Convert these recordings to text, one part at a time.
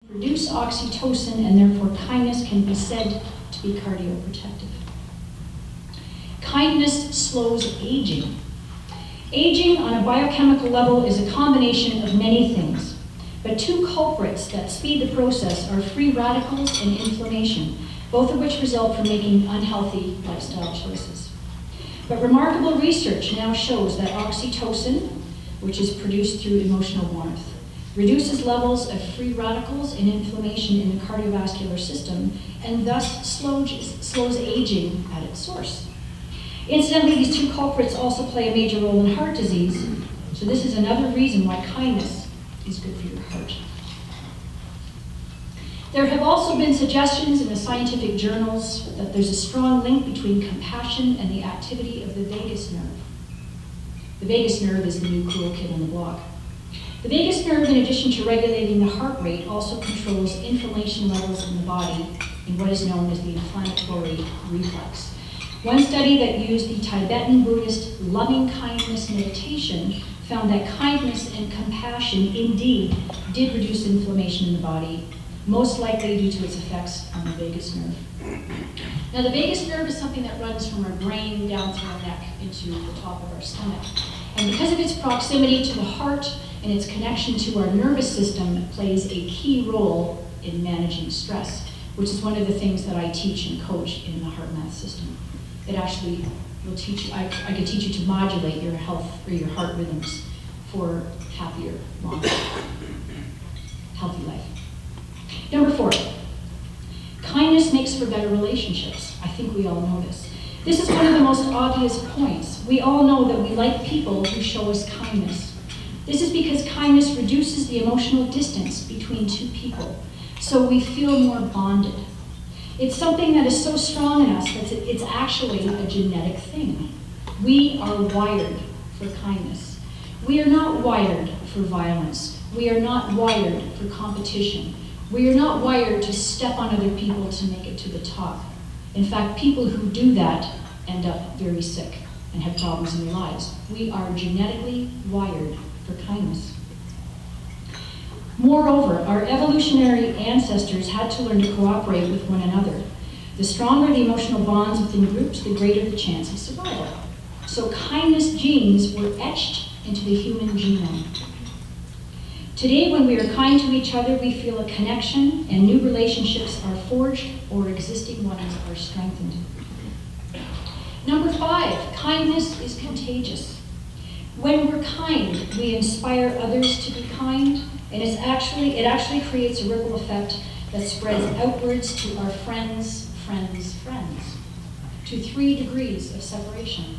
Produce oxytocin, and therefore kindness can be said to be cardioprotective. Kindness slows aging. Aging on a biochemical level is a combination of many things, but two culprits that speed the process are free radicals and inflammation, both of which result from making unhealthy lifestyle choices. But remarkable research now shows that oxytocin, which is produced through emotional warmth, reduces levels of free radicals and inflammation in the cardiovascular system, and thus slows aging at its source. Incidentally, these two culprits also play a major role in heart disease, so this is another reason why kindness is good for your heart. There have also been suggestions in the scientific journals that there's a strong link between compassion and the activity of the vagus nerve. The vagus nerve is the new cool kid on the block. The vagus nerve, in addition to regulating the heart rate, also controls inflammation levels in the body in what is known as the inflammatory reflex. One study that used the Tibetan Buddhist loving-kindness meditation found that kindness and compassion indeed did reduce inflammation in the body, most likely due to its effects on the vagus nerve. Now, the vagus nerve is something that runs from our brain down through our neck into the top of our stomach. And because of its proximity to the heart and its connection to our nervous system, it plays a key role in managing stress, which is one of the things that I teach and coach in the heart math system. It actually will teach you, I can teach you to modulate your health or your heart rhythms for happier, longer, healthy life. Number 4, kindness makes for better relationships. I think we all know this. This is one of the most obvious points. We all know that we like people who show us kindness. This is because kindness reduces the emotional distance between two people, so we feel more bonded. It's something that is so strong in us that it's actually a genetic thing. We are wired for kindness. We are not wired for violence. We are not wired for competition. We are not wired to step on other people to make it to the top. In fact, people who do that end up very sick and have problems in their lives. We are genetically wired for kindness. Moreover, our evolutionary ancestors had to learn to cooperate with one another. The stronger the emotional bonds within groups, the greater the chance of survival. So kindness genes were etched into the human genome. Today, when we are kind to each other, we feel a connection and new relationships are forged or existing ones are strengthened. Number 5, kindness is contagious. When we're kind, we inspire others to be kind, and it actually creates a ripple effect that spreads outwards to our friends, to 3 degrees of separation.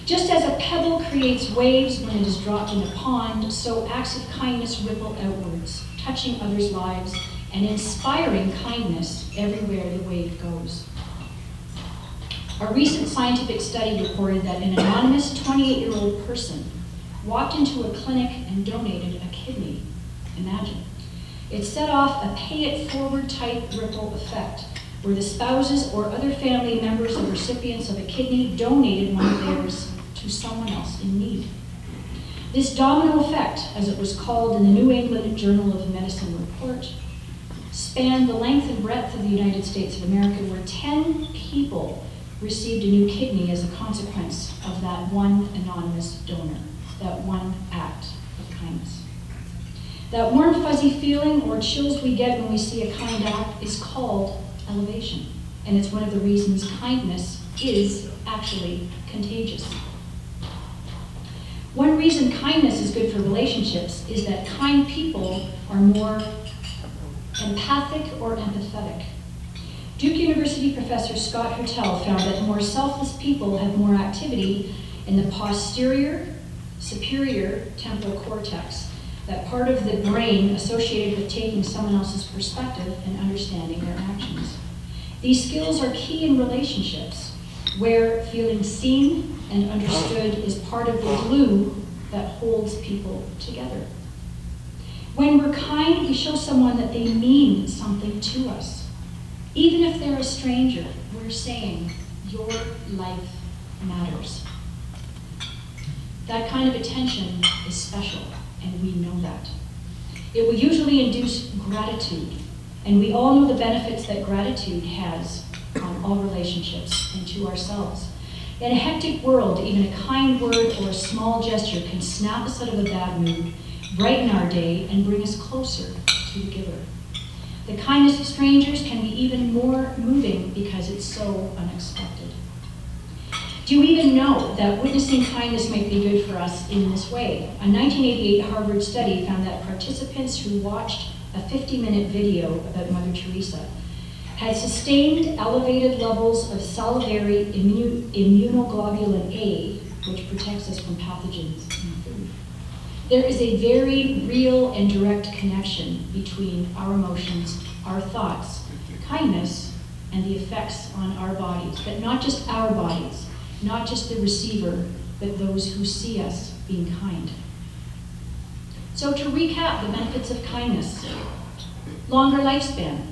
Just as a pebble creates waves when it is dropped in a pond, so acts of kindness ripple outwards, touching others' lives and inspiring kindness everywhere the wave goes. A recent scientific study reported that an anonymous 28-year-old person walked into a clinic and donated a kidney. Imagine. It set off a pay-it-forward type ripple effect, where the spouses or other family members of recipients of a kidney donated one of theirs to someone else in need. This domino effect, as it was called in the New England Journal of Medicine report, spanned the length and breadth of the United States of America, where 10 people received a new kidney as a consequence of that one anonymous donor, that one act of kindness. That warm, fuzzy feeling or chills we get when we see a kind act is called elevation. And it's one of the reasons kindness is actually contagious. One reason kindness is good for relationships is that kind people are more empathic or empathetic. Duke University professor Scott Hertel found that more selfless people have more activity in the posterior, superior temporal cortex, that part of the brain associated with taking someone else's perspective and understanding their actions. These skills are key in relationships, where feeling seen and understood is part of the glue that holds people together. When we're kind, we show someone that they mean something to us. Even if they're a stranger, we're saying, your life matters. That kind of attention is special, and we know that. It will usually induce gratitude, and we all know the benefits that gratitude has on all relationships and to ourselves. In a hectic world, even a kind word or a small gesture can snap us out of a bad mood, brighten our day, and bring us closer to the giver. The kindness of strangers can be even more moving because it's so unexpected. Do you even know that witnessing kindness might be good for us in this way? A 1988 Harvard study found that participants who watched a 50-minute video about Mother Teresa had sustained elevated levels of salivary immunoglobulin A, which protects us from pathogens in food. There is a very real and direct connection between our emotions, our thoughts, kindness, and the effects on our bodies, but not just our bodies, not just the receiver, but those who see us being kind. So to recap the benefits of kindness: longer lifespan.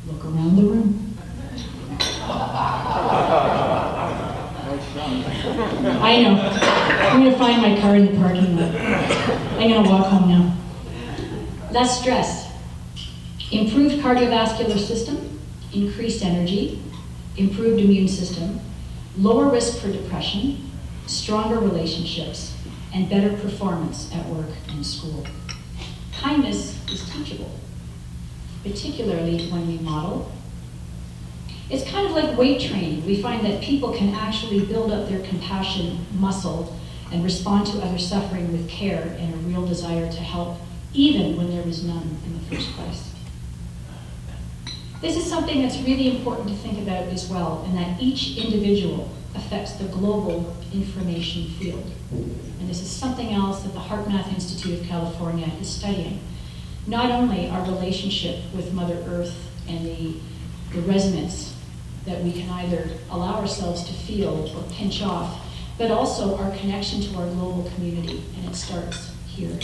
Look around the room. I know. I'm going to find my car in the parking lot. I'm going to walk home now. Less stress. Improved cardiovascular system, increased energy, improved immune system, lower risk for depression, stronger relationships, and better performance at work and school. Kindness is teachable, particularly when we model. It's kind of like weight training. We find that people can actually build up their compassion muscle and respond to other suffering with care and a real desire to help, even when there was none in the first place. This is something that's really important to think about as well, and that each individual affects the global information field. And this is something else that the HeartMath Institute of California is studying. Not only our relationship with Mother Earth and the resonance that we can either allow ourselves to feel or pinch off, but also our connection to our global community, and it starts here.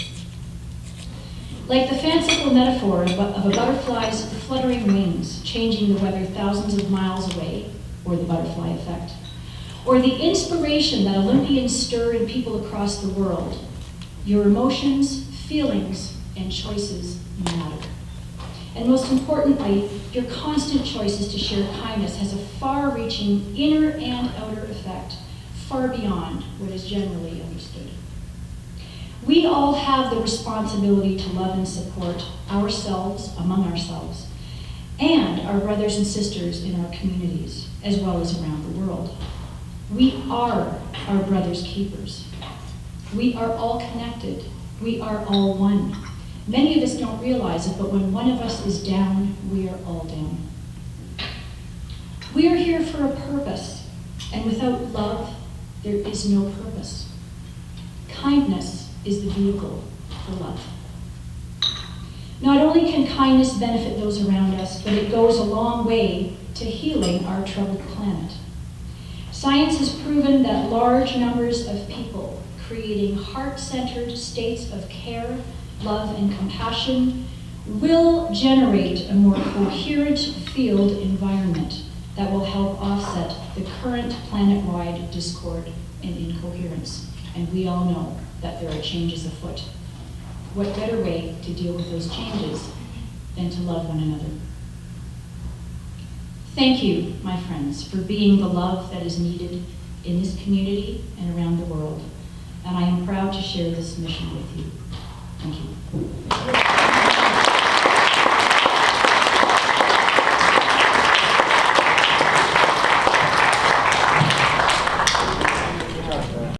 Like the fanciful metaphor of a butterfly's fluttering wings changing the weather thousands of miles away, or the butterfly effect, or the inspiration that Olympians stir in people across the world, your emotions, feelings, and choices matter. And most importantly, your constant choices to share kindness has a far-reaching inner and outer effect, far beyond what is generally understood. We all have the responsibility to love and support ourselves, among ourselves, and our brothers and sisters in our communities, as well as around the world. We are our brother's keepers. We are all connected. We are all one. Many of us don't realize it, but when one of us is down, we are all down. We are here for a purpose, and without love, there is no purpose. Kindness is the vehicle for love. Not only can kindness benefit those around us, but it goes a long way to healing our troubled planet. Science has proven that large numbers of people creating heart-centered states of care, love, and compassion will generate a more coherent field environment that will help offset the current planet-wide discord and incoherence. And we all know that there are changes afoot. What better way to deal with those changes than to love one another? Thank you, my friends, for being the love that is needed in this community and around the world. And I am proud to share this mission with you. Thank you.